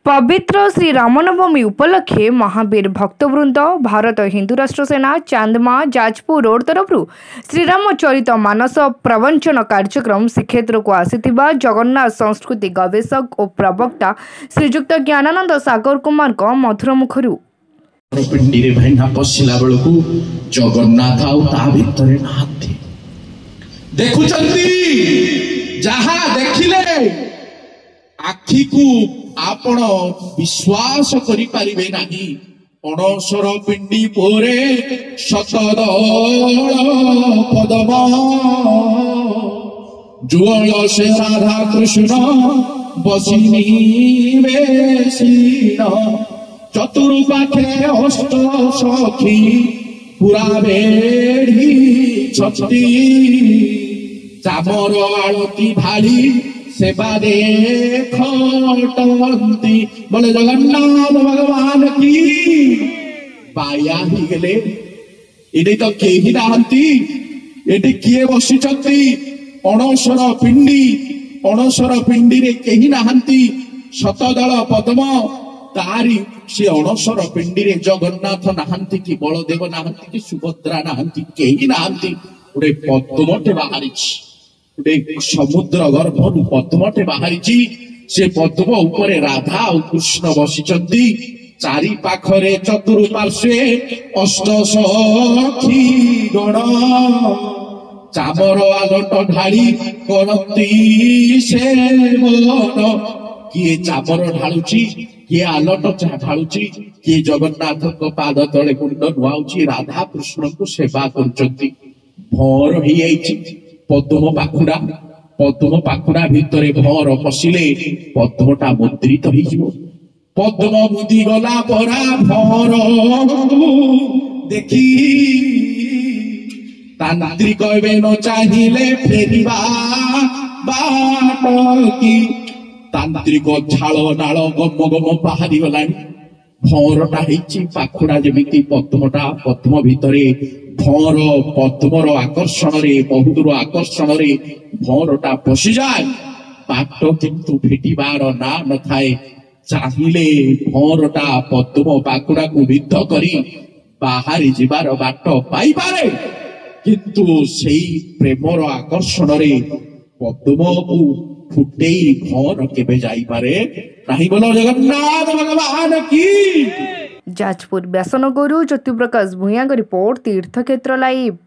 पवित्र श्री रामनवमी उपलक्षे महावीर भक्तवृंद भारत हिंदू राष्ट्र सेना चांदमा जाजपुर रोड तरफ श्रीरामचरित मानस प्रवंचन कार्यक्रम श्रीक्षेत्र को आसीथिबा जगन्नाथ संस्कृति गवेषक और प्रवक्ता श्रीजुक्त ज्ञानानंद सागर कुमार को मधुर मुखरु पिंडी रे भाईना पसिला बेलकु जगन्नाथ आउ ता भितरे नाथि देखुचंती जहा देखिले आखि को आपण विश्वास करि पारिबे नाही। अणसर पिंडी पोरे शतदल पदम जुअल से राधा कृष्ण बसिनी बेसीन चतुर्पाखे अष्ट सखी पुरा बेढ़ी छती चामर आलती ढाली सेवा देखती बोले जगन्नाथ भगवान की बाया ही गले इडे तो केही नाहंती एटी किए बसिचंती अणसर पिंडी रे केही नाहंती शतदल पद्म तारी से अणसर पिंडी रे जगन्नाथ नाहंती कि बलदेव नाहंती कि सुभद्रा नाहंती केही नाहंती गोटे पद्मटे बाहरिछि गोटे समुद्र गर्भरु पद्मटे बाहरिछि से पद्म उपरे राधा और कृष्ण बसिचंती चारि पाखरे चतुर्पार्श्वे अष्ट सखी गण चामर आलट ढाली करती से मन किए चामर ढालुची किए आलट ढालुची किए जगन्नाथ पाद तले कुंड नुआउची राधा कृष्ण को सेवा करचंती भर ही आइची पद्म पाखुड़ा भितरे भर पशिले पद्मटा मुद्रित हो पद्म बुद्धि गला परा भर देखी तांत्रिक न चाहिए फेरिबा बाट की तांत्रिक झाल नाल गम गम बाहरी गलानी भरटा हेची पाखुड़ा जेमिति पद्म भितरे भर पद्मर आकर्षण रे बहुदूर आकर्षण रे भरटा पशि जाए बाट किंतु भेटिबार ना न थाए चाहिए भरटा पद्म पाखुड़ा को विद्ध करी बाहरी जिबार बाट पाई पारे किंतु सेई प्रेमर आकर्षण रे पद्म को फुटेई भर केबे जाई पारे नाही बोलो जगन्नाथ भगवान की। जाजपुर व्यासनगरु ज्योतिप्रकाश भूया रिपोर्ट तीर्थक्षेत्र लाइव।